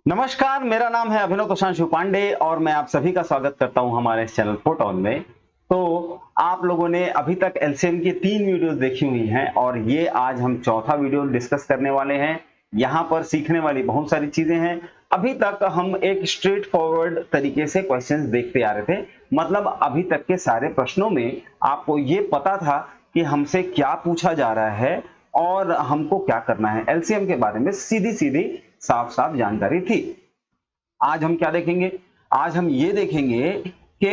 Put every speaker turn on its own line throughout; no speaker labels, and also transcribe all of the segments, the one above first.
नमस्कार, मेरा नाम है अभिनव प्रशांशु पांडे और मैं आप सभी का स्वागत करता हूं हमारे इस चैनल फोटोन में। तो आप लोगों ने अभी तक एलसीएम की 3 वीडियोस देखी हुई हैं और ये आज हम चौथा वीडियो डिस्कस करने वाले हैं। यहाँ पर सीखने वाली बहुत सारी चीजें हैं। अभी तक हम एक स्ट्रेट फॉरवर्ड तरीके से क्वेश्चंस देखते आ रहे थे, मतलब अभी तक के सारे प्रश्नों में आपको ये पता था कि हमसे क्या पूछा जा रहा है और हमको क्या करना है। एलसीएम के बारे में सीधी सीधी साफ साफ जानकारी थी। आज हम क्या देखेंगे? आज हम ये देखेंगे कि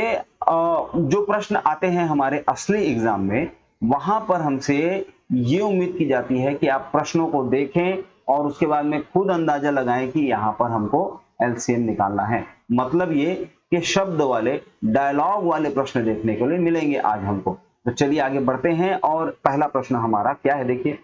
जो प्रश्न आते हैं हमारे असली एग्जाम में, वहां पर हमसे ये उम्मीद की जाती है कि आप प्रश्नों को देखें और उसके बाद में खुद अंदाजा लगाएं कि यहां पर हमको एलसीएम निकालना है। मतलब ये कि शब्द वाले, डायलॉग वाले प्रश्न देखने के लिए मिलेंगे आज हमको। तो चलिए आगे बढ़ते हैं और पहला प्रश्न हमारा क्या है, देखिए।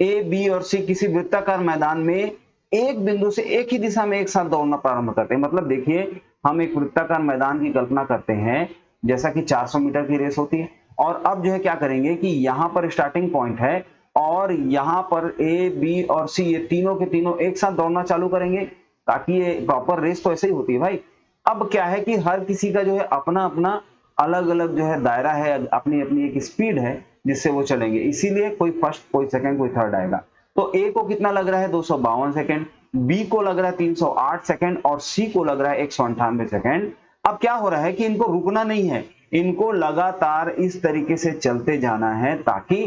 ए, बी और सी किसी वृत्ताकार मैदान में एक बिंदु से एक ही दिशा में एक साथ दौड़ना प्रारंभ करते हैं। मतलब देखिए, हम एक वृत्ताकार मैदान की कल्पना करते हैं, जैसा कि 400 मीटर की रेस होती है। और अब जो है क्या करेंगे कि यहाँ पर स्टार्टिंग पॉइंट है और यहाँ पर ए, बी और सी ये तीनों के तीनों एक साथ दौड़ना चालू करेंगे, ताकि ये प्रॉपर रेस तो ऐसे ही होती है भाई। अब क्या है कि हर किसी का जो है अपना अपना अलग अलग जो है दायरा है, अपनी अपनी एक स्पीड है जिससे वो चलेंगे। इसीलिए कोई फर्स्ट, कोई सेकंड, कोई थर्ड आएगा। तो ए को कितना लग रहा है? 252 सेकंड, बी को लग रहा है 308 सेकंड और सी को लग रहा है 198 सेकंड। अब क्या हो रहा है कि इनको रुकना नहीं है, इनको लगातार इस तरीके से चलते जाना है ताकि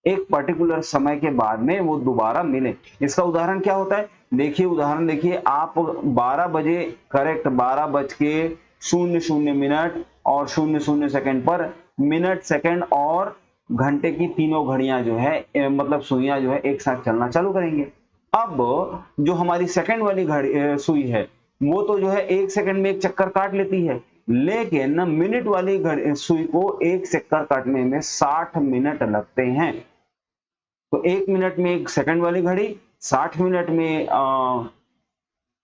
एक पर्टिकुलर समय के बाद में वो दोबारा मिले। इसका उदाहरण क्या होता है? देखिए, उदाहरण देखिए, आप 12 बजे करेक्ट 12 बज के 00 मिनट और 00 सेकंड पर मिनट, सेकंड और घंटे की तीनों घड़ियां जो है मतलब सुइयां जो है एक साथ चलना चालू करेंगे। अब जो हमारी सेकंड वाली घड़ी सुई है, वो तो जो है 1 सेकंड में एक चक्कर काट लेती है, लेकिन मिनट वाली घड़ी सुई को एक चक्कर काटने में 60 मिनट लगते हैं। तो 1 मिनट में एक सेकंड वाली घड़ी, 60 मिनट में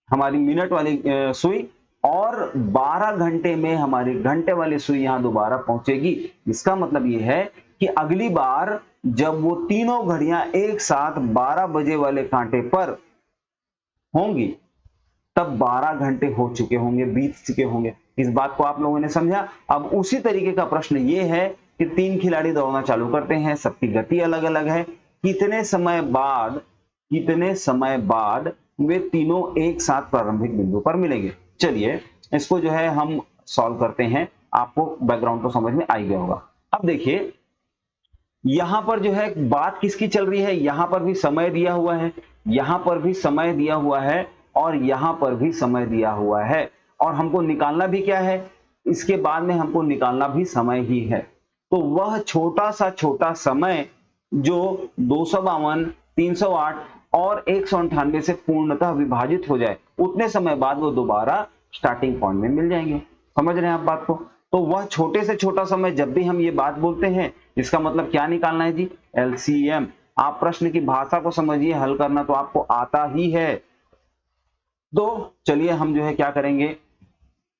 हमारी मिनट वाली सुई और 12 घंटे में हमारी घंटे वाली सुई यहां दोबारा पहुंचेगी। इसका मतलब यह है कि अगली बार जब वो तीनों घड़ियां एक साथ 12 बजे वाले कांटे पर होंगी, तब 12 घंटे हो चुके होंगे, बीत चुके होंगे। इस बात को आप लोगों ने समझा? अब उसी तरीके का प्रश्न ये है कि 3 खिलाड़ी दौड़ना चालू करते हैं, सबकी गति अलग अलग है। कितने समय बाद वे तीनों एक साथ प्रारंभिक बिंदु पर मिलेंगे। चलिए इसको जो है हम सॉल्व करते हैं। आपको बैकग्राउंड तो समझ में आ ही गया होगा। अब देखिए, यहां पर जो है बात किसकी चल रही है? यहां पर भी समय दिया हुआ है, यहां पर भी समय दिया हुआ है और यहां पर भी समय दिया हुआ है। और हमको निकालना भी क्या है? इसके बाद में हमको निकालना भी समय ही है। तो वह छोटा समय जो 252, 308 और 198 से पूर्णतः विभाजित हो जाए, उतने समय बाद वो दोबारा स्टार्टिंग पॉइंट में मिल जाएंगे। समझ रहे हैं आप बात को? तो वह छोटे से छोटा समय, जब भी हम ये बात बोलते हैं, इसका मतलब क्या निकालना है जी? एलसीएम। आप प्रश्न की भाषा को समझिए, हल करना तो आपको आता ही है। तो चलिए हम जो है क्या करेंगे,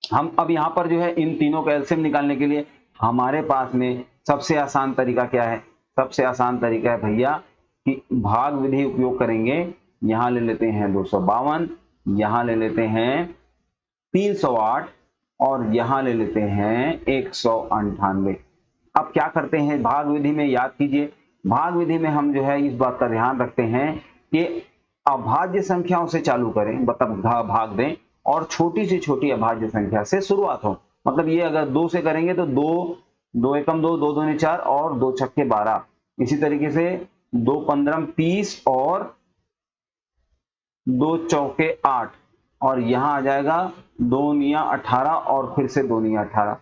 हम अब यहां पर जो है इन तीनों का एलसीएम निकालने के लिए हमारे पास में सबसे आसान तरीका क्या है? सबसे आसान तरीका है भैया कि भाग विधि उपयोग करेंगे। यहां ले लेते हैं 252, यहां ले लेते हैं 308 और यहां ले लेते हैं 198। अब क्या करते हैं भाग विधि में? याद कीजिए, भाग विधि में हम जो है इस बात का ध्यान रखते हैं कि अभाज्य संख्याओं से चालू करें, मतलब भाग दें और छोटी से छोटी अभाज्य संख्या से शुरुआत हो। मतलब ये अगर 2 से करेंगे तो 2, 2 एकम 2, 2 दूनी 4 और 2 छक्के 12। इसी तरीके से 2 पंद्रम 30 और 2 चौके 8 और यहां आ जाएगा 2 निया 18 और फिर से 2 निया 18।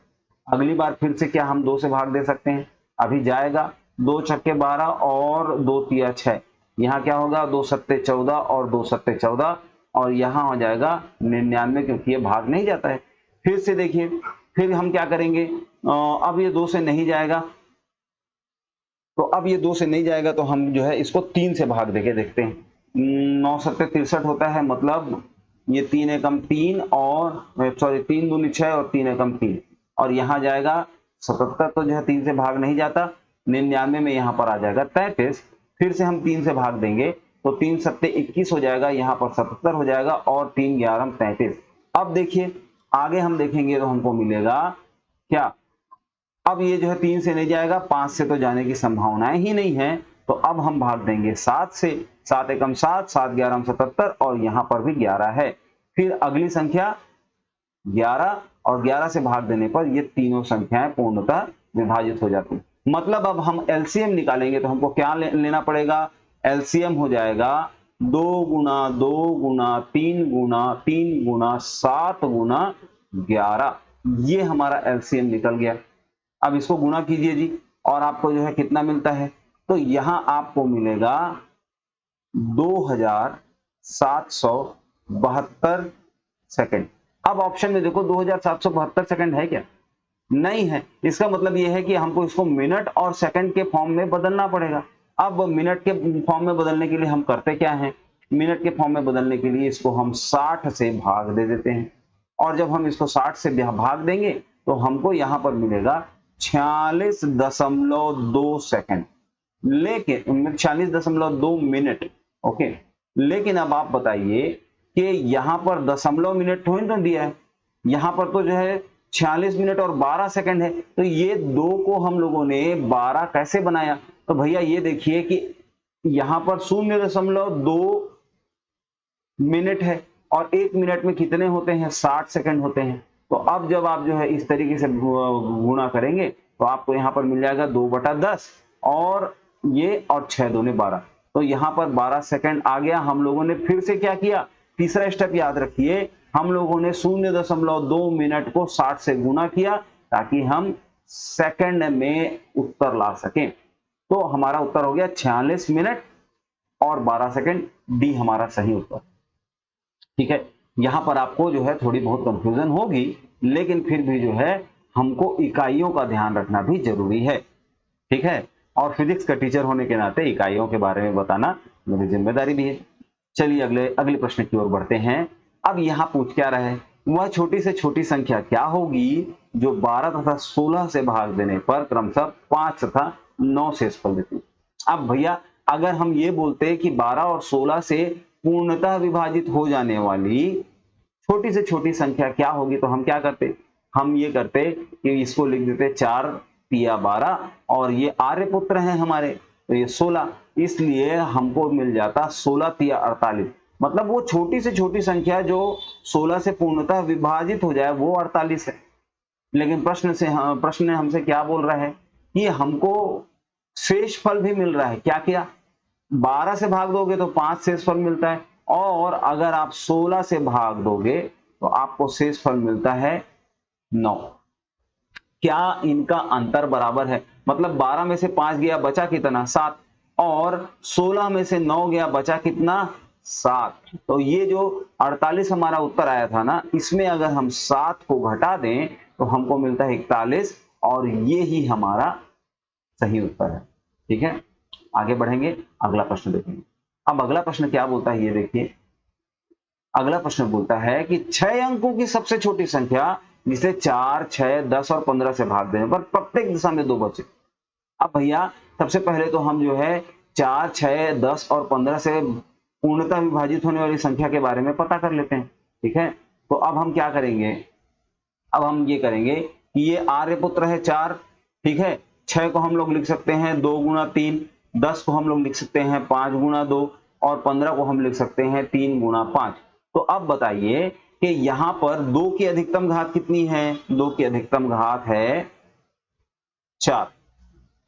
अगली बार फिर से क्या हम 2 से भाग दे सकते हैं? अभी जाएगा 2 छक्के 12 और 2 तिया 6। यहाँ क्या होगा? 2 सत्ते 14 और 2 सत्ते 14 और यहाँ हो जाएगा 99, क्योंकि ये भाग नहीं जाता है। फिर से देखिए, फिर हम क्या करेंगे? अब ये 2 से नहीं जाएगा, तो अब ये 2 से नहीं जाएगा तो हम जो है इसको 3 से भाग देके देखते हैं। 9 सत्ते 63 होता है, मतलब ये 3 एकम 3 और सॉरी 3 दूनी 6 और 3 एकम 3 और यहाँ जाएगा 77, तो जो है 3 से भाग नहीं जाता। 99 में यहाँ पर आ जाएगा 33। फिर से हम 3 से भाग देंगे तो 3 सत्ते 21 हो जाएगा, यहाँ पर 77 हो जाएगा और 3 11 33। अब देखिए आगे हम देखेंगे तो हमको मिलेगा क्या, अब ये जो है 3 से नहीं जाएगा, 5 से तो जाने की संभावनाएं ही नहीं है, तो अब हम भाग देंगे 7 से, 7 एकम 7, 7 11 77 और यहाँ पर भी 11 है। फिर अगली संख्या 11 और 11 से भाग देने पर ये तीनों संख्याएं पूर्णतः विभाजित हो जाती। मतलब अब हम एलसीएम निकालेंगे तो हमको क्या लेना पड़ेगा, एलसीएम हो जाएगा 2 गुना 2 गुना 3 गुना 3 गुना 7 गुना 11, ये हमारा एलसीएम निकल गया। अब इसको गुना कीजिए जी और आपको जो है कितना मिलता है, तो यहां आपको मिलेगा 2772 सेकंड। अब ऑप्शन में देखो 2772 सेकंड है क्या, नहीं है। इसका मतलब यह है कि हमको इसको मिनट और सेकंड के फॉर्म में बदलना पड़ेगा। अब मिनट के फॉर्म में बदलने के लिए हम करते क्या हैं, मिनट के फॉर्म में बदलने के लिए इसको हम 60 से भाग दे देते हैं और जब हम इसको 60 से भाग देंगे तो हमको यहां पर मिलेगा 46.2 सेकंड, लेकिन 46.2 मिनट। ओके, लेकिन अब आप बताइए कि यहां पर दशमलव मिनट थोड़ी तो दिया है, यहां पर तो जो है 46 मिनट और 12 सेकंड है, तो ये दो को हम लोगों ने 12 कैसे बनाया, तो भैया ये देखिए कि यहां पर 0.2 मिनट है और 1 मिनट में कितने होते हैं, 60 सेकंड होते हैं। तो अब जब आप जो है इस तरीके से गुणा करेंगे तो आपको यहां पर मिल जाएगा 2/10 और ये और 6 दूने 12, तो यहां पर 12 सेकंड आ गया। हम लोगों ने फिर से क्या किया, तीसरा स्टेप याद रखिए, हम लोगों ने 0.2 मिनट को 60 से गुना किया ताकि हम सेकंड में उत्तर ला सकें। तो हमारा उत्तर हो गया 46 मिनट और 12 सेकंड, डी हमारा सही उत्तर। ठीक है, यहां पर आपको जो है थोड़ी बहुत कंफ्यूजन होगी, लेकिन फिर भी जो है हमको इकाइयों का ध्यान रखना भी जरूरी है। ठीक है, और फिजिक्स का टीचर होने के नाते इकाइयों के बारे में बताना मेरी जिम्मेदारी भी है। चलिए अगले प्रश्न की ओर बढ़ते हैं। अब यहां पूछ क्या रहा है, वह छोटी से छोटी संख्या क्या होगी जो 12 तथा 16 से भाग देने पर क्रमशः 5 तथा 9 शेषफल देती है। अब भैया अगर हम ये बोलते हैं कि 12 और 16 से पूर्णतः विभाजित हो जाने वाली छोटी से छोटी संख्या क्या होगी, तो हम क्या करते, हम ये करते कि इसको लिख देते 4 तिया 12 और ये आर्यपुत्र हैं हमारे, तो ये 16, इसलिए हमको मिल जाता 16 तिया 48। मतलब वो छोटी से छोटी संख्या जो 16 से पूर्णतः विभाजित हो जाए वो 48 है। लेकिन प्रश्न हमसे क्या बोल रहा है कि हमको शेषफल भी मिल रहा है। क्या किया, 12 से भाग दोगे तो 5 शेषफल मिलता है और अगर आप 16 से भाग दोगे तो आपको शेषफल मिलता है 9। क्या इनका अंतर बराबर है, मतलब 12 में से 5 गया बचा कितना, 7, और 16 में से 9 गया बचा कितना, 7। तो ये जो 48 हमारा उत्तर आया था ना, इसमें अगर हम 7 को घटा दें तो हमको मिलता है 41 और ये ही हमारा सही उत्तर है। ठीक है, आगे बढ़ेंगे, अगला प्रश्न देखेंगे। अब अगला प्रश्न क्या बोलता है ये देखिए, अगला प्रश्न बोलता है कि 6 अंकों की सबसे छोटी संख्या जिसे 4, 6, 10 और 15 से भाग देने पर प्रत्येक दिशा में 2 बचे। अब भैया सबसे पहले तो हम जो है 4, 6, 10 और 15 से पूर्णतः विभाजित होने वाली संख्या के बारे में पता कर लेते हैं। ठीक है, तो अब हम क्या करेंगे, अब हम ये करेंगे कि ये आर्यपुत्र है 4, ठीक है, 6 को हम लोग लिख सकते हैं 2 गुना 3, 10 को हम लोग लिख सकते हैं 5 गुना 2 और 15 को हम लिख सकते हैं 3 गुना 5। तो अब बताइए कि यहां पर 2 की अधिकतम घात कितनी है, 2 की अधिकतम घात है 4।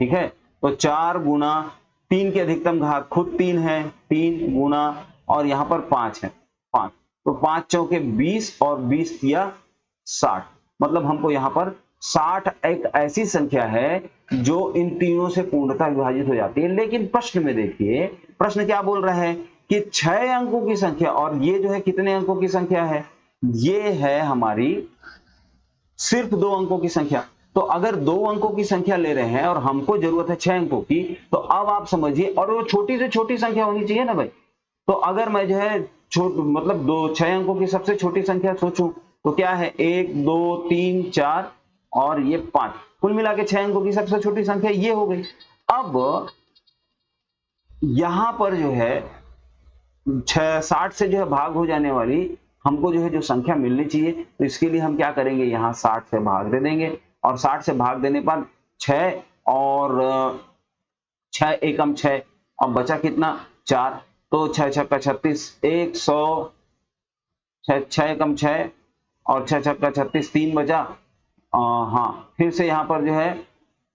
ठीक है, तो 4 गुना 3 की अधिकतम घात खुद 3 है, 3 गुना और यहां पर 5 है 5, तो 5 चौके 20 और 20 किया 60। मतलब हमको यहां पर 60 एक ऐसी संख्या है जो इन तीनों से पूर्णतः विभाजित हो जाती है। लेकिन प्रश्न में देखिए, प्रश्न क्या बोल रहा है कि 6 अंकों की संख्या, और ये जो है कितने अंकों की संख्या है, ये है हमारी सिर्फ 2 अंकों की संख्या। तो अगर 2 अंकों की संख्या ले रहे हैं और हमको जरूरत है 6 अंकों की, तो अब आप समझिए, और वो छोटी से छोटी संख्या होनी चाहिए ना भाई। तो अगर मैं जो है मतलब 6 अंकों की सबसे छोटी संख्या सोचूं तो क्या है, 1, 2, 3, 4 और ये 5, कुल मिला के 6 अंकों की सबसे छोटी संख्या ये हो गई। अब यहां पर जो है 60 से जो है भाग हो जाने वाली हमको जो है जो संख्या मिलनी चाहिए, तो इसके लिए हम क्या करेंगे, यहाँ 60 से भाग दे देंगे और 60 से भाग देने पर 6 और 6 एकम 6 और बचा कितना 4, तो 6 छक्का 36, 100, 6 एकम 6 और 6 छक्का 36, 3 बचा। हाँ, फिर से यहाँ पर जो है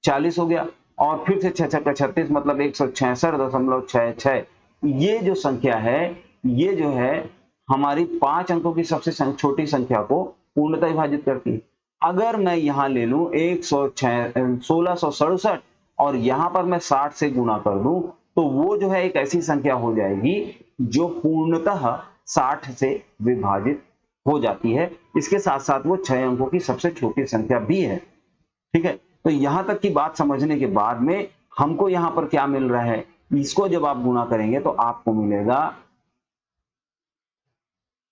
40 हो गया और फिर से 6 छक्का 36 मतलब 166.66। ये जो संख्या है, ये जो है हमारी 5 अंकों की सबसे छोटी संख्या को पूर्णतः विभाजित करती है। अगर मैं यहाँ ले लूं 1667 और यहाँ पर मैं 60 से गुणा कर दूं, तो वो जो है एक ऐसी संख्या हो जाएगी जो पूर्णतः 60 से विभाजित हो जाती है। इसके साथ साथ वो 6 अंकों की सबसे छोटी संख्या भी है। ठीक है, तो यहां तक की बात समझने के बाद में हमको यहां पर क्या मिल रहा है, इसको जब आप गुणा करेंगे तो आपको मिलेगा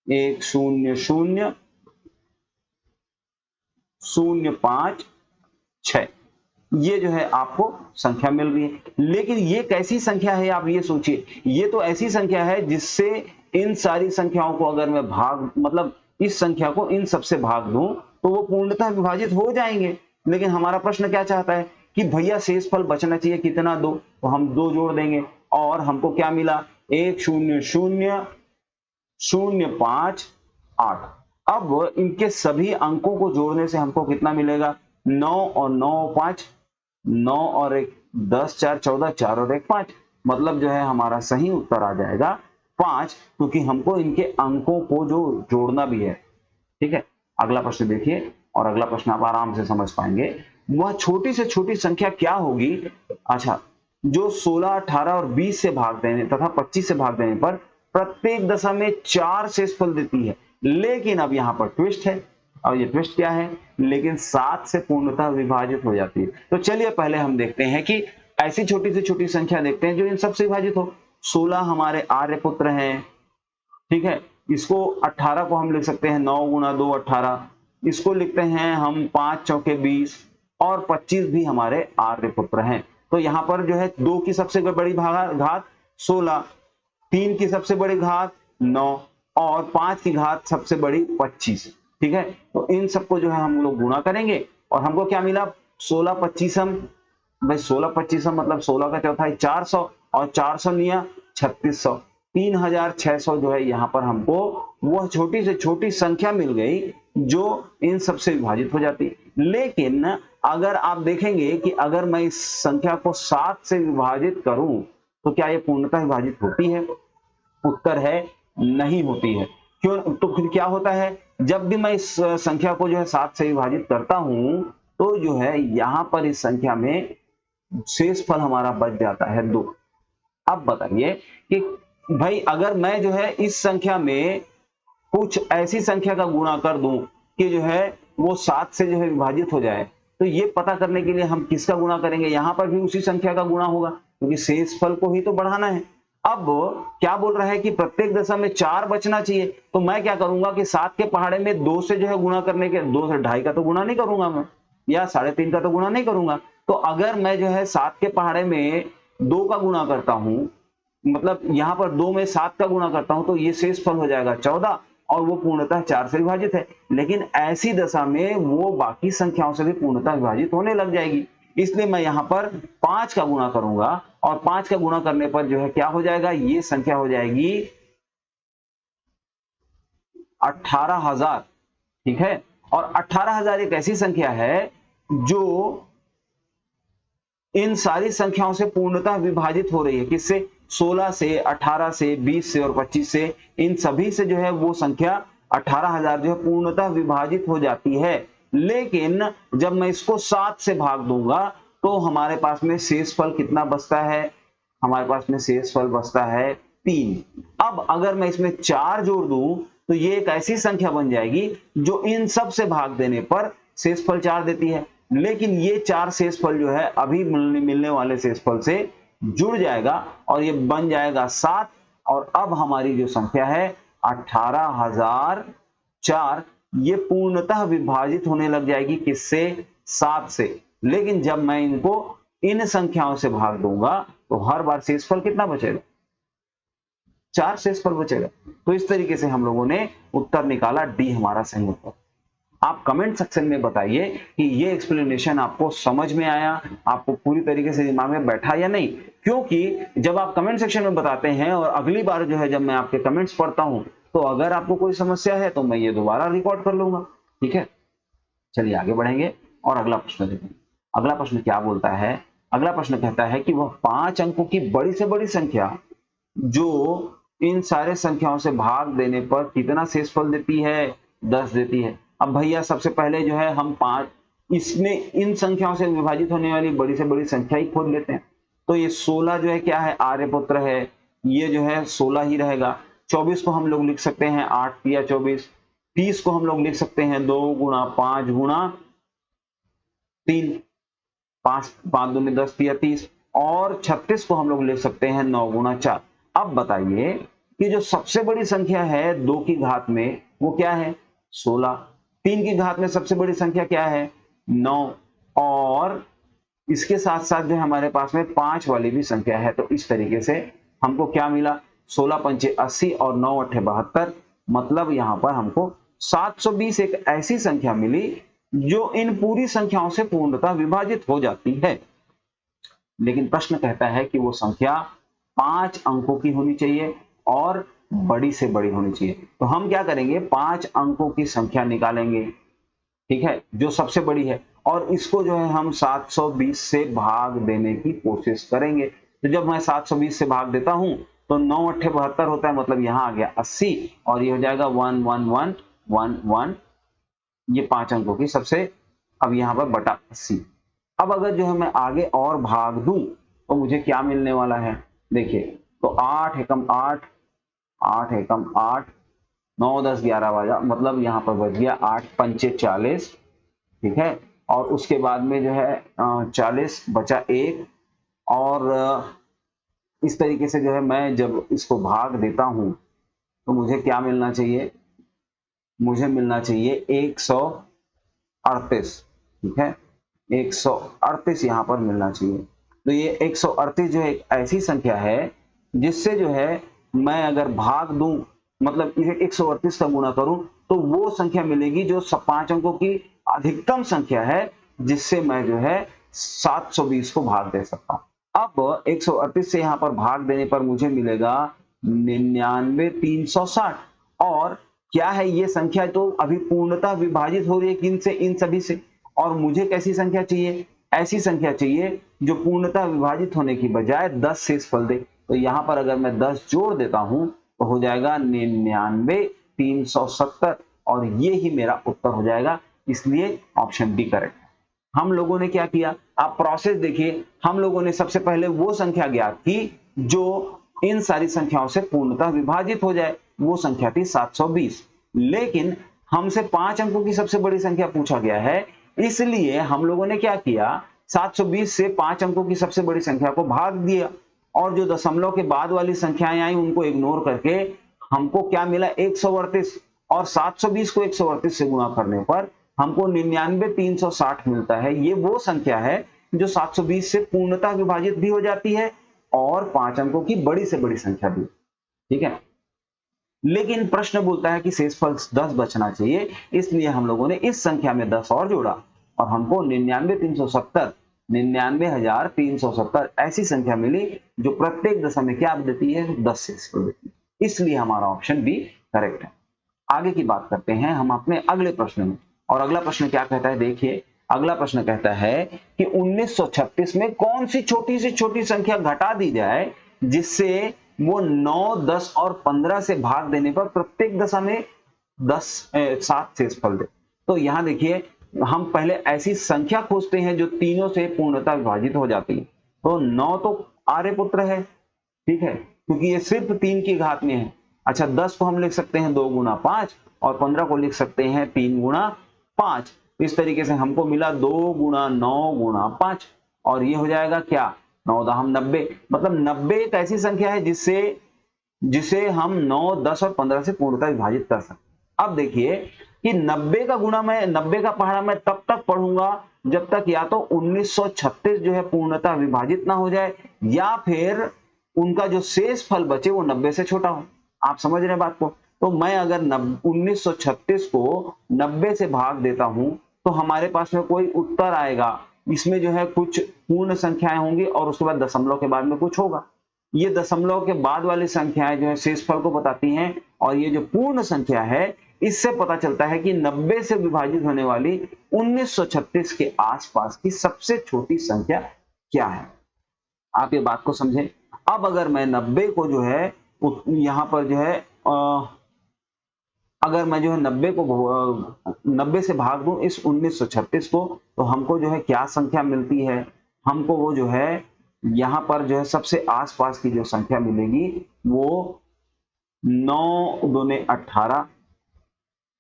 10005 ये जो है आपको संख्या मिल रही है। लेकिन ये कैसी संख्या है, आप ये सोचिए, ये तो ऐसी संख्या है जिससे इन सारी संख्याओं को अगर मैं भाग मतलब इस संख्या को इन सबसे भाग दूं तो वो पूर्णतः विभाजित हो जाएंगे। लेकिन हमारा प्रश्न क्या चाहता है कि भैया शेषफल बचना चाहिए कितना, 2, तो हम 2 जोड़ देंगे और हमको क्या मिला 100,058। अब इनके सभी अंकों को जोड़ने से हमको कितना मिलेगा, 9 और 9 5, 9 और 1 10, 4 14, 4 और 1 5, मतलब जो है हमारा सही उत्तर आ जाएगा 5, क्योंकि हमको इनके अंकों को जो जोड़ना भी है। ठीक है, अगला प्रश्न देखिए और अगला प्रश्न आप आराम से समझ पाएंगे। वह छोटी से छोटी संख्या क्या होगी, अच्छा, जो 16, 18 और 20 से भाग देने तथा 25 से भाग देने पर प्रत्येक दशा में 4 शेषफल देती है। लेकिन अब यहाँ पर ट्विस्ट है, और ये ट्विस्ट क्या है, लेकिन 7 से पूर्णतः विभाजित हो जाती है। तो चलिए पहले हम देखते हैं कि ऐसी छोटी से छोटी संख्या देखते हैं जो इन सबसे विभाजित हो। 16 हमारे आर्यपुत्र हैं, ठीक है, इसको 18 को हम लिख सकते हैं 9 गुणा 2 18, इसको लिखते हैं हम 5 चौके 20 और 25 भी हमारे आर्यपुत्र हैं। तो यहाँ पर जो है 2 की सबसे बड़ी घात 16, 3 की सबसे बड़ी घात 9 और 5 की घात सबसे बड़ी 25। ठीक है, तो इन सबको जो है हम लोग गुणा करेंगे और हमको क्या मिला 16 25, भाई 16 25 मतलब 16 का चौथाई 400 और 400 लिया 3600, 3600 जो है यहाँ पर हमको वह छोटी से छोटी संख्या मिल गई जो इन सबसे विभाजित हो जाती। लेकिन अगर आप देखेंगे कि अगर मैं इस संख्या को 7 से विभाजित करूं तो क्या ये पूर्णतः विभाजित होती है, उत्तर है नहीं होती है। क्यों, तो फिर क्या होता है, जब भी मैं इस संख्या को जो है 7 से विभाजित करता हूं तो जो है यहां पर इस संख्या में शेषफल हमारा बच जाता है 2। अब बताइए कि भाई अगर मैं जो है इस संख्या में कुछ ऐसी संख्या का गुणा कर दूं कि जो है वो 7 से जो है विभाजित हो जाए, तो ये पता करने के लिए हम किसका गुणा करेंगे, यहां पर भी उसी संख्या का गुणा होगा क्योंकि शेषफल को ही तो बढ़ाना है। अब क्या बोल रहा है कि प्रत्येक दशा में 4 बचना चाहिए, तो मैं क्या करूंगा कि 7 के पहाड़े में 2 से जो है गुणा करने के 2 से 2.5 का तो गुणा नहीं करूंगा मैं, या 3.5 का तो गुणा नहीं करूंगा। तो अगर मैं जो है 7 के पहाड़े में 2 का गुणा करता हूं, मतलब यहां पर 2 में 7 का गुणा करता हूं तो ये शेषफल हो जाएगा 14 और वो पूर्णतः 4 से विभाजित है। लेकिन ऐसी दशा में वो बाकी संख्याओं से भी पूर्णतः विभाजित होने लग जाएगी, इसलिए मैं यहां पर 5 का गुणा करूंगा और 5 का गुणा करने पर जो है क्या हो जाएगा, ये संख्या हो जाएगी 18,000। ठीक है, और 18,000 एक ऐसी संख्या है जो इन सारी संख्याओं से पूर्णतः विभाजित हो रही है, किससे, 16 से, 18 से, 20 से और 25 से, इन सभी से जो है वो संख्या 18,000 जो है पूर्णतः विभाजित हो जाती है। लेकिन जब मैं इसको 7 से भाग दूंगा तो हमारे पास में शेषफल कितना बचता है, हमारे पास में शेषफल बचता है 3। अब अगर मैं इसमें 4 जोड़ दूं तो ये एक ऐसी संख्या बन जाएगी जो इन सब से भाग देने पर शेषफल 4 देती है। लेकिन ये 4 शेषफल जो है अभी मिलने वाले शेषफल से जुड़ जाएगा और ये बन जाएगा 7 और अब हमारी जो संख्या है 18,004 ये पूर्णतः विभाजित होने लग जाएगी, किससे, 7 से। लेकिन जब मैं इनको इन संख्याओं से भाग दूंगा तो हर बार शेषफल कितना बचेगा, 4 शेषफल बचेगा। तो इस तरीके से हम लोगों ने उत्तर निकाला, डी हमारा सही उत्तर। आप कमेंट सेक्शन में बताइए कि ये एक्सप्लेनेशन आपको समझ में आया, आपको पूरी तरीके से दिमाग में बैठा या नहीं। क्योंकि जब आप कमेंट सेक्शन में बताते हैं और अगली बार जो है जब मैं आपके कमेंट्स पढ़ता हूं, तो अगर आपको कोई समस्या है तो मैं ये दोबारा रिकॉर्ड कर लूंगा। ठीक है, चलिए आगे बढ़ेंगे और अगला प्रश्न देखें। अगला प्रश्न क्या बोलता है? अगला प्रश्न कहता है कि वह 5 अंकों की बड़ी से बड़ी संख्या जो इन सारे संख्याओं से भाग देने पर कितना शेषफल देती है? 10 देती है। अब भैया सबसे पहले जो है हम 5 इसमें इन संख्याओं से विभाजित होने वाली बड़ी से बड़ी संख्या ही खोज लेते हैं। तो ये 16 जो है क्या है? आर्यपुत्र है, ये जो है 16 ही रहेगा। 24 को हम लोग लिख सकते हैं 8 तिया 24। 30 को हम लोग लिख सकते हैं 2 गुणा 5 गुणा 3, 5 5 दूनी 10 तिया 30। और 36 को हम लोग लिख सकते हैं 9 गुणा 4। अब बताइए कि जो सबसे बड़ी संख्या है 2 की घात में वो क्या है? 16। 3 की घात में सबसे बड़ी संख्या क्या है? 9। और इसके साथ साथ जो हमारे पास में 5 वाली भी संख्या है। तो इस तरीके से हमको क्या मिला? 16 पंचे 80 और 9 अट्ठे 72। मतलब यहां पर हमको 720 एक ऐसी संख्या मिली जो इन पूरी संख्याओं से पूर्णतः विभाजित हो जाती है। लेकिन प्रश्न कहता है कि वो संख्या 5 अंकों की होनी चाहिए और बड़ी से बड़ी होनी चाहिए। तो हम क्या करेंगे? 5 अंकों की संख्या निकालेंगे, ठीक है, जो सबसे बड़ी है, और इसको जो है हम 720 से भाग देने की कोशिश करेंगे। तो जब मैं 720 से भाग देता हूं तो 9 अट्ठे 72 होता है, मतलब यहां आ गया 80 और ये हो जाएगा 11111। ये 5 अंकों की सबसे, अब यहां पर बटा 80। अब अगर जो है मैं आगे और भाग दूं तो मुझे क्या मिलने वाला है? देखिए, तो 8 एकम 8, 8 एकम 8, 9 10 11 बजा, मतलब यहां पर बच गया 8 पंचे 40। ठीक है, और उसके बाद में जो है 40 बचा 1। और इस तरीके से जो है मैं जब इसको भाग देता हूं तो मुझे क्या मिलना चाहिए? मुझे मिलना चाहिए 138। ठीक है, 138 यहां पर मिलना चाहिए। तो ये 138 जो है एक ऐसी संख्या है जिससे जो है मैं अगर भाग दूं, मतलब इसे 138 का गुणा करूं, तो वो संख्या मिलेगी जो 5 अंकों की अधिकतम संख्या है, जिससे मैं जो है 720 को भाग दे सकता हूं। अब 138 से यहां पर भाग देने पर मुझे मिलेगा 99,360। और क्या है ये संख्या? तो अभी पूर्णतः विभाजित हो रही है किन से? इन सभी से। और मुझे कैसी संख्या चाहिए? ऐसी संख्या चाहिए जो पूर्णतः विभाजित होने की बजाय 10 शेषफल दे। तो यहां पर अगर मैं 10 जोड़ देता हूं तो हो जाएगा 99,370 और ये ही मेरा उत्तर हो जाएगा। इसलिए ऑप्शन डी करेक्ट है। हम लोगों ने क्या किया? आप प्रोसेस देखिए। हम लोगों ने सबसे पहले वो संख्या ज्ञात की जो इन सारी संख्याओं से पूर्णतः विभाजित हो जाए, वो संख्या थी 720। लेकिन हमसे 5 अंकों की सबसे बड़ी संख्या पूछा गया है, इसलिए हम लोगों ने क्या किया? 720 से 5 अंकों की सबसे बड़ी संख्या को भाग दिया और जो दशमलव के बाद वाली संख्याएं आई उनको इग्नोर करके हमको क्या मिला? 138। और 720 को 138 से गुणा करने पर हमको 99,360 मिलता है। ये वो संख्या है जो 720 से पूर्णतः विभाजित भी हो जाती है और 5 अंकों की बड़ी से बड़ी संख्या भी। ठीक है, लेकिन प्रश्न बोलता है कि शेषफल 10 बचना चाहिए, इसलिए हम लोगों ने इस संख्या में 10 और जोड़ा और हमको 99,370, 99,370 ऐसी संख्या मिली जो प्रत्येक दशा में क्या देती है? 10 शेषफल देती है। इसलिए हमारा ऑप्शन बी करेक्ट है। आगे की बात करते हैं हम अपने अगले प्रश्न में। और अगला प्रश्न क्या कहता है? देखिए, अगला प्रश्न कहता है कि 1936 में कौन सी छोटी से छोटी संख्या घटा दी जाए जिससे वो 9, 10 और 15 से भाग देने पर प्रत्येक दशा में 7 शेषफल दे। तो यहां देखिए, हम पहले ऐसी संख्या खोजते हैं जो तीनों से पूर्णतः विभाजित हो जाती है। तो 9 तो आर्यपुत्र है, ठीक है, क्योंकि ये सिर्फ 3 की घात में है। अच्छा, 10 को हम लिख सकते हैं 2 गुना 5 और 15 को लिख सकते हैं 3 गुना 5। इस तरीके से हमको मिला 2 गुना 9 गुना 5 और ये हो जाएगा क्या? 9 दाहम 90। मतलब 90 एक ऐसी संख्या है जिसे हम 9, 10 और 15 से पूर्णतः विभाजित कर सकते हैं। अब देखिए कि 90 का गुणा, मैं 90 का पहाड़ा मैं तब तक पढ़ूंगा जब तक या तो 1936 जो है पूर्णतः विभाजित ना हो जाए या फिर उनका जो शेष फल बचे वो 90 से छोटा हो। आप समझ रहे हैं बात को? तो मैं अगर 1936 को 90 से भाग देता हूं तो हमारे पास में कोई उत्तर आएगा। इसमें जो है कुछ पूर्ण संख्याएं होंगी और उसके बाद दशमलव के बाद में कुछ होगा। ये दशमलव के बाद वाली संख्याएं जो है शेषफल को बताती हैं, और ये जो पूर्ण संख्या है इससे पता चलता है कि 90 से विभाजित होने वाली 1936 के आसपास की सबसे छोटी संख्या क्या है। आप ये बात को समझें। अब अगर मैं 90 को जो है यहां पर जो है अगर मैं जो है 90 से भाग दूं इस 1936 को, तो हमको जो है क्या संख्या मिलती है? हमको वो जो है यहां पर जो है सबसे आसपास की जो संख्या मिलेगी वो 9 दूने 18,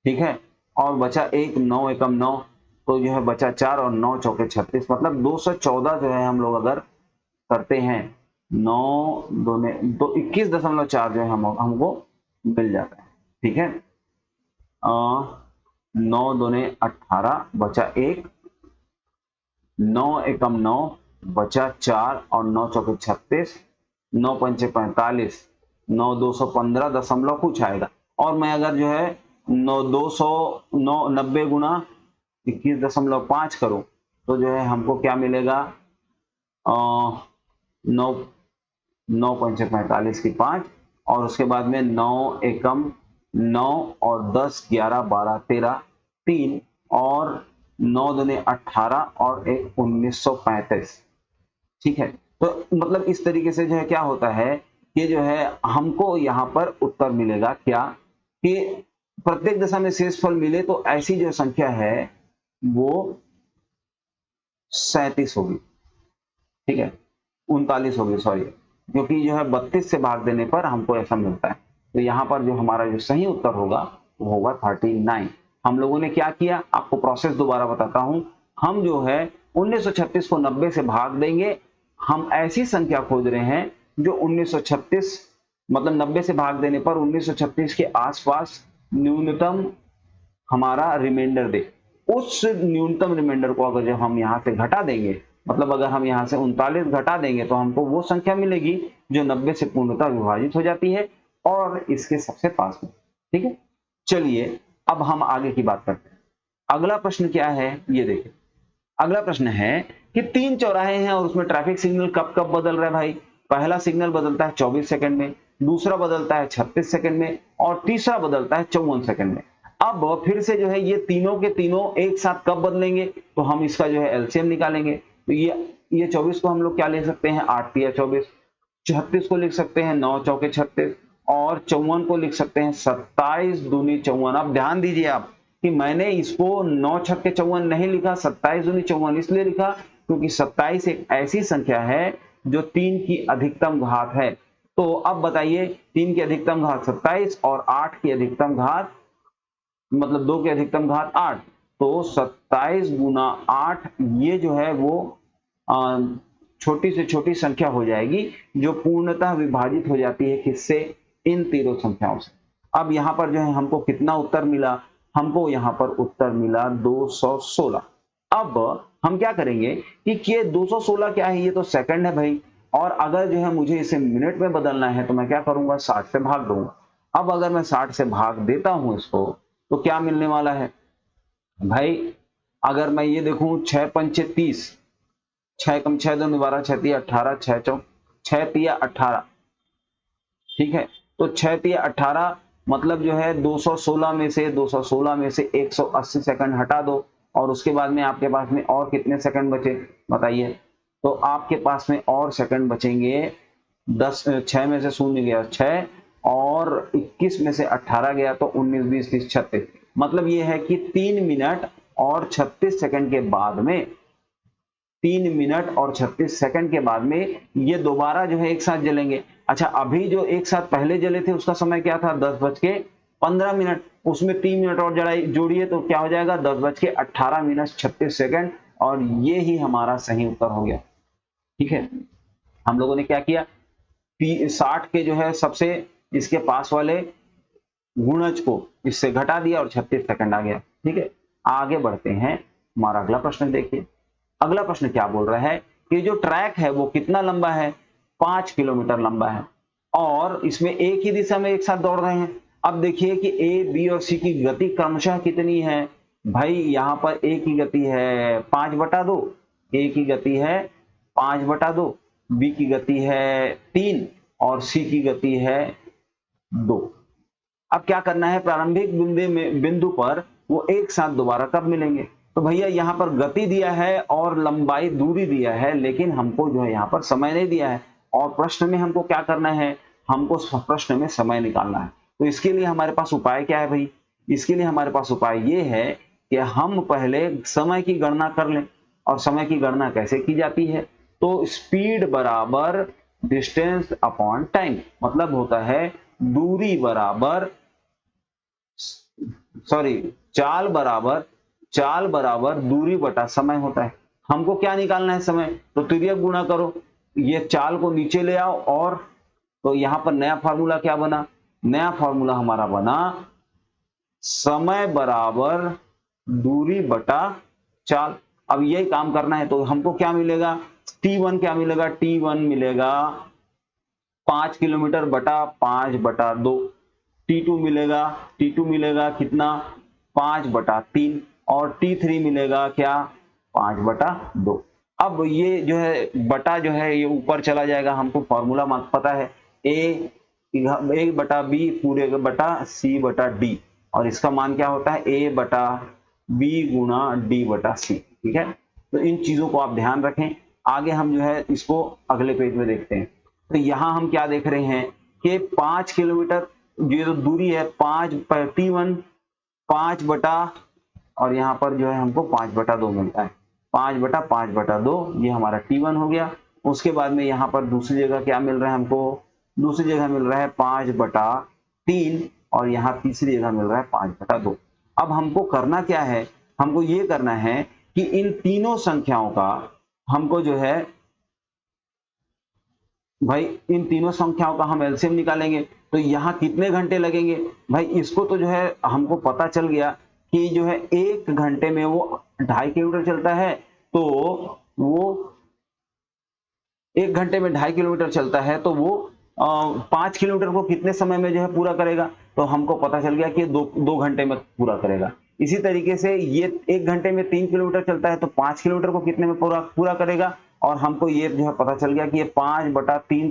ठीक है, और बचा एक 9 एकम 9, तो जो है बचा 4 और 9 चौके 36, मतलब 214 जो है हम लोग अगर करते हैं 9 दूने 21.4 जो है हमको मिल जाता है, ठीक है। 9 दूने 18 बचा एक, 9 एकम 9 बचा 4 और 9 चौके 36, 9 पंचे 45, 9 215 दशमलव कुछ आएगा। और मैं अगर जो है 90 गुना 21.5 करूं तो जो है हमको क्या मिलेगा? 9 पंचे 45 की 5, और उसके बाद में 9 एकम 9 और 10 11 12 13 3 और 9 दूने 18 और एक 1935, ठीक है। तो मतलब इस तरीके से जो है क्या होता है कि जो है हमको यहाँ पर उत्तर मिलेगा क्या कि प्रत्येक दशा में शेषफल मिले तो ऐसी जो संख्या है वो 37 होगी, ठीक है, 39 होगी, सॉरी, क्योंकि जो है 32 से भाग देने पर हमको ऐसा मिलता है। तो यहाँ पर जो हमारा जो सही उत्तर होगा वो होगा 39। हम लोगों ने क्या किया, आपको प्रोसेस दोबारा बताता हूं। हम जो है 1936 को 90 से भाग देंगे। हम ऐसी संख्या खोज रहे हैं जो 1936 मतलब 90 से भाग देने पर 1936 के आसपास न्यूनतम हमारा रिमाइंडर दे। उस न्यूनतम रिमाइंडर को अगर जब हम यहाँ से घटा देंगे, मतलब अगर हम यहाँ से 39 घटा देंगे तो हमको वो संख्या मिलेगी जो 90 से पूर्णतः विभाजित हो जाती है और इसके सबसे पास में, ठीक है। चलिए अब हम आगे की बात करते हैं। अगला प्रश्न क्या है ये देखिए। अगला प्रश्न है कि 3 चौराहे हैं और उसमें ट्रैफिक सिग्नल कब कब बदल रहा है भाई। पहला सिग्नल बदलता है 24 सेकंड में, दूसरा बदलता है 36 सेकंड में और तीसरा बदलता है 54 सेकंड में। अब फिर से जो है ये तीनों के तीनों एक साथ कब बदलेंगे, तो हम इसका जो है एलसीएम निकालेंगे। तो ये 24 को हम लोग क्या ले सकते हैं, 8 तिया 24, 36 को लिख सकते हैं 9 चौके 36 और 54 को लिख सकते हैं 27 दूनी 54। अब ध्यान दीजिए आप कि मैंने इसको 9 छक्के 54 नहीं लिखा, 27 दूनी 54 इसलिए लिखा क्योंकि 27 एक ऐसी संख्या है जो 3 की अधिकतम घात है। तो अब बताइए 3 की अधिकतम घात 27 और 8 की अधिकतम घात मतलब 2 की अधिकतम घात 8, तो 27 गुना 8 ये जो है वो छोटी से छोटी संख्या हो जाएगी जो पूर्णतः विभाजित हो जाती है किससे, इन तीनों संख्याओं से। अब यहाँ पर जो है हमको कितना उत्तर मिला, हमको यहाँ पर उत्तर मिला 216। अब हम क्या करेंगे कि ये 216 क्या है, ये तो सेकंड है भाई, और अगर जो है मुझे इसे मिनट में बदलना है तो मैं क्या करूंगा, 60 से भाग दूंगा। अब अगर मैं 60 से भाग देता हूं इसको तो क्या मिलने वाला है भाई, अगर मैं ये देखूं 6 पंचे 30, 6 कम 6 दूनी 12, 6 तिया 18, 6 तिया 18, ठीक है। तो 6 तिया 18 मतलब जो है 216 में से 180 सेकंड हटा दो और उसके बाद में आपके पास में और कितने सेकंड बचे बताइए। तो आपके पास में और सेकंड बचेंगे 10, 6 में से शून्य गया 6 और 21 में से 18 गया तो 19 20 30 36, मतलब ये है कि 3 मिनट और 36 सेकंड के बाद में 3 मिनट और 36 सेकंड के बाद में ये दोबारा जो है एक साथ जलेंगे। अच्छा अभी जो एक साथ पहले जले थे उसका समय क्या था, 10:15, उसमें 3 मिनट और जड़ाई जोड़िए तो क्या हो जाएगा 10:18 36 सेकंड, और ये ही हमारा सही उत्तर हो गया, ठीक है। हम लोगों ने क्या किया, 60 के जो है सबसे इसके पास वाले गुणज को इससे घटा दिया और 36 सेकंड आ गया, ठीक है। आगे बढ़ते हैं, हमारा अगला प्रश्न देखिए। अगला प्रश्न क्या बोल रहा है कि जो ट्रैक है वो कितना लंबा है, 5 किलोमीटर लंबा है और इसमें एक ही दिशा में एक साथ दौड़ रहे हैं। अब देखिए कि ए, बी और सी की गति क्रमशः कितनी है। भाई यहाँ पर ए की गति है 5/2, ए की गति है 5/2, बी की गति है 3 और सी की गति है 2। अब क्या करना है, प्रारंभिक बिंदु पर वो एक साथ दोबारा कब मिलेंगे। तो भैया यहाँ पर गति दिया है और लंबाई दूरी दिया है, लेकिन हमको जो है यहाँ पर समय नहीं दिया है और प्रश्न में हमको क्या करना है, हमको प्रश्न में समय निकालना है। तो इसके लिए हमारे पास उपाय क्या है भाई, इसके लिए हमारे पास उपाय ये है कि हम पहले समय की गणना कर लें। और समय की गणना कैसे की जाती है, तो स्पीड बराबर डिस्टेंस अपॉन टाइम, मतलब होता है दूरी बराबर चाल बराबर दूरी बटा समय होता है। हमको क्या निकालना है, समय, तो तिर्यक गुणा करो, ये चाल को नीचे ले आओ और तो यहां पर नया फार्मूला क्या बना, नया फार्मूला हमारा बना समय बराबर दूरी बटा चाल। अब यही काम करना है तो हमको क्या मिलेगा, T1 क्या मिलेगा, T1 मिलेगा 5 किलोमीटर बटा 5/2, T2 मिलेगा कितना 5/3 और T3 मिलेगा क्या 5/2। अब ये जो है बटा जो है ये ऊपर चला जाएगा, हमको फॉर्मूला पता है A बटा बी पूरे बटा C/D और इसका मान क्या होता है A बटा B गुणा D बटा C। ठीक है, तो इन चीजों को आप ध्यान रखें। आगे हम जो है इसको अगले पेज में देखते हैं। तो यहाँ हम क्या देख रहे हैं कि 5 किलोमीटर ये जो दूरी है 5 T1 5 बटा और यहाँ पर जो है हमको 5/2 मिलता है, 5/5/2 ये हमारा T1 हो गया। उसके बाद में यहाँ पर दूसरी जगह क्या मिल रहा है हमको, दूसरी जगह मिल रहा है 5/3 और यहाँ तीसरी जगह मिल रहा है 5/2। अब हमको करना क्या है, हमको ये करना है कि इन तीनों संख्याओं का हमको जो है भाई इन तीनों संख्याओं का हम एलसीएम निकालेंगे। तो यहाँ कितने घंटे लगेंगे भाई, इसको तो जो है हमको पता चल गया कि जो है 1 घंटे में वो 2.5 किलोमीटर चलता है, तो वो 1 घंटे में 2.5 किलोमीटर चलता है तो वो 5 किलोमीटर को कितने समय में जो है पूरा करेगा, तो हमको पता चल गया कि 2 घंटे में पूरा करेगा। इसी तरीके से ये 1 घंटे में 3 किलोमीटर चलता है तो 5 किलोमीटर को कितने में पूरा करेगा, और हमको ये जो है पता चल गया कि ये 5/3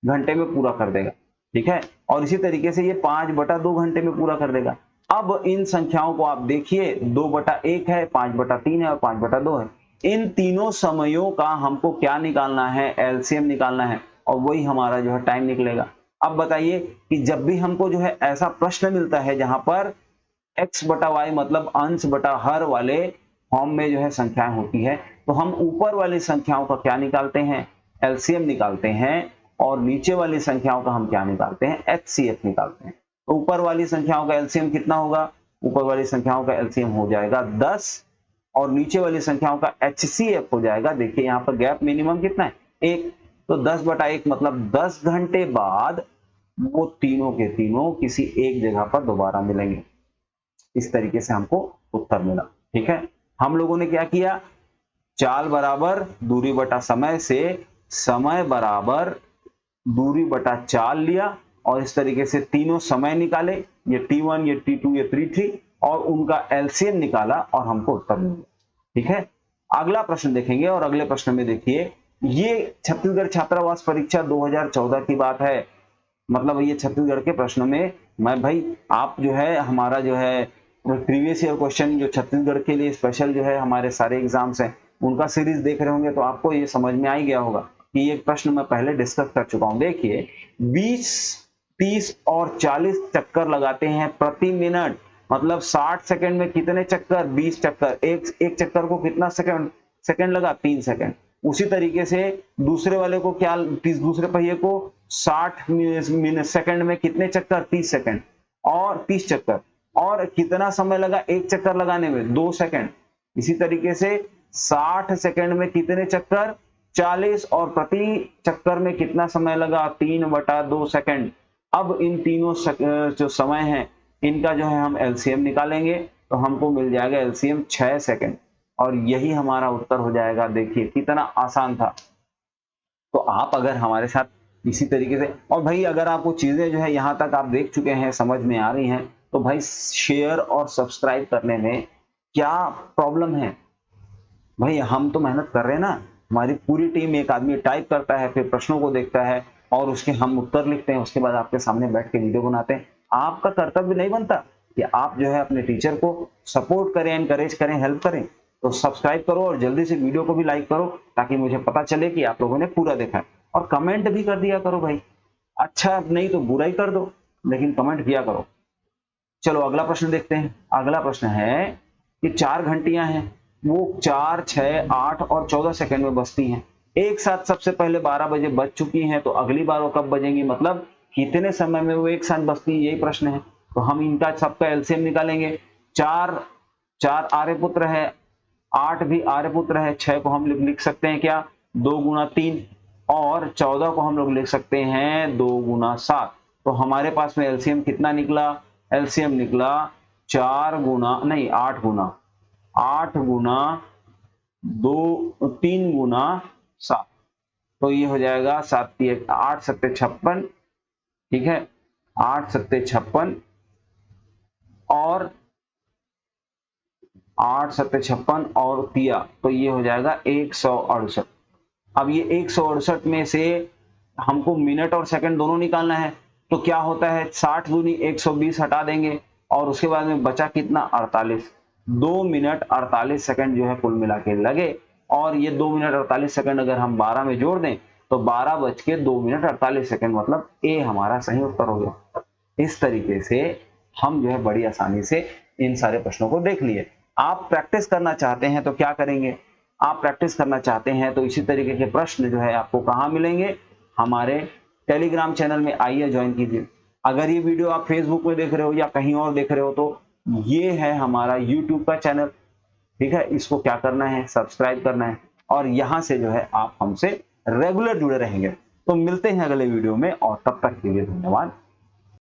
घंटे में पूरा कर देगा। ठीक है, और इसी तरीके से ये 5/2 घंटे में पूरा कर देगा। अब इन संख्याओं को आप देखिए 2/1 है, 5/3 है और 5/2 है। इन तीनों समयों का हमको क्या निकालना है, एलसीएम निकालना है और वही हमारा जो है टाइम निकलेगा। अब बताइए कि जब भी हमको जो है ऐसा प्रश्न मिलता है जहां पर x/y मतलब अंश बटा हर वाले फॉर्म में जो है संख्याएं होती है, तो हम ऊपर वाली संख्याओं का क्या निकालते हैं, एलसीएम निकालते हैं और नीचे वाली संख्याओं का हम क्या निकालते हैं, एचसीएफ निकालते हैं। तो ऊपर वाली संख्याओं का एलसीएम कितना होगा, ऊपर वाली संख्याओं का एलसीएम हो जाएगा 10 और नीचे वाली संख्याओं का एचसीएफ हो जाएगा, देखिए यहाँ पर गैप मिनिमम कितना है 1, तो 10/1 मतलब 10 घंटे बाद वो तीनों के तीनों किसी एक जगह पर दोबारा मिलेंगे। इस तरीके से हमको उत्तर मिला। ठीक है, हम लोगों ने क्या किया, चाल बराबर दूरी बटा समय से समय बराबर दूरी बटा चाल लिया और इस तरीके से तीनों समय निकाले, ये T1 ये T2 ये T3 और उनका एलसीएम निकाला और हमको उत्तर मिल गया। ठीक है, अगला प्रश्न देखेंगे और अगले प्रश्न में देखिए, ये छत्तीसगढ़ छात्रावास परीक्षा 2014 की बात है, मतलब ये छत्तीसगढ़ के प्रश्नों में मैं भाई आप जो है हमारा जो है प्रीवियस ईयर क्वेश्चन जो छत्तीसगढ़ के लिए स्पेशल जो है हमारे सारे एग्जाम्स हैं उनका सीरीज देख रहे होंगे तो आपको ये समझ में आ ही गया होगा कि ये प्रश्न मैं पहले डिस्कस कर चुका हूं। देखिए 20, 30 और 40 चक्कर लगाते हैं प्रति मिनट, मतलब 60 सेकंड में कितने चक्कर, 20 चक्कर, एक चक्कर को कितना सेकंड लगा, 3 सेकंड। उसी तरीके से दूसरे वाले को क्या, दूसरे पहिए को 60 सेकंड में कितने चक्कर, 30 सेकंड और 30 चक्कर, और कितना समय लगा एक चक्कर लगाने में, 2 सेकंड। इसी तरीके से 60 सेकंड में कितने चक्कर, 40 और प्रति चक्कर में कितना समय लगा, 3/2 सेकंड। अब इन तीनों जो समय है इनका जो है हम एलसीएम निकालेंगे तो हमको मिल जाएगा एलसीएम 6 सेकंड और यही हमारा उत्तर हो जाएगा। देखिए कितना आसान था। तो आप अगर हमारे साथ इसी तरीके से, और भाई अगर आपको चीजें जो है यहाँ तक आप देख चुके हैं, समझ में आ रही हैं, तो भाई शेयर और सब्सक्राइब करने में क्या प्रॉब्लम है? भाई हम तो मेहनत कर रहे हैं ना, हमारी पूरी टीम, एक आदमी टाइप करता है, फिर प्रश्नों को देखता है और उसके हम उत्तर लिखते हैं, उसके बाद आपके सामने बैठ के वीडियो बनाते हैं। आपका कर्तव्य नहीं बनता कि आप जो है अपने टीचर को सपोर्ट करें, एनकरेज करें, हेल्प करें? तो सब्सक्राइब करो और जल्दी से वीडियो को भी लाइक करो, ताकि मुझे पता चले कि आप लोगों ने पूरा देखा है। और कमेंट भी कर दिया करो भाई, अच्छा नहीं तो बुरा ही कर दो, लेकिन कमेंट किया करो। चलो अगला प्रश्न देखते हैं। अगला प्रश्न है कि 4 घंटियां हैं, वो 4, 6, 8 और 14 सेकंड में बजती हैं। एक साथ सबसे पहले 12 बजे बज चुकी हैं, तो अगली बार वो कब बजेंगी, मतलब कितने समय में वो एक साथ बजती है, यही प्रश्न है। तो हम इनका सबका एलसीएम निकालेंगे। 4 4 आर्यपुत्र है, 8 भी आर्यपुत्र है, 6 को हम लिख सकते हैं क्या, 2 गुना 3, और 14 को हम लोग लिख सकते हैं 2 गुना 7। तो हमारे पास में एलसीएम कितना निकला? एलसीएम निकला 4 गुना नहीं 8 गुना, 8 गुना 2, 3 गुना 7। तो ये हो जाएगा 7 8 7 56, ठीक है, 8 7 56 और 8 7 56 और तिया, तो ये हो जाएगा 168। अब ये 168 में से हमको मिनट और सेकंड दोनों निकालना है। तो क्या होता है, 60 दूनी 120 हटा देंगे और उसके बाद में बचा कितना, 48। 2 मिनट 48 सेकंड जो है कुल मिला के लगे। और ये 2 मिनट 48 सेकंड अगर हम 12 में जोड़ दें तो 12 बज के 2 मिनट 48 सेकंड, मतलब ए हमारा सही उत्तर हो गया। इस तरीके से हम जो है बड़ी आसानी से इन सारे प्रश्नों को देख लिए। आप प्रैक्टिस करना चाहते हैं तो क्या करेंगे, आप प्रैक्टिस करना चाहते हैं तो इसी तरीके के प्रश्न जो है आपको कहाँ मिलेंगे, हमारे टेलीग्राम चैनल में आइए, ज्वाइन कीजिए। अगर ये वीडियो आप फेसबुक में देख रहे हो या कहीं और देख रहे हो तो ये है हमारा यूट्यूब का चैनल, ठीक है। इसको क्या करना है, सब्सक्राइब करना है, और यहाँ से जो है आप हमसे रेगुलर जुड़े रहेंगे। तो मिलते हैं अगले वीडियो में, और तब तक के लिए धन्यवाद।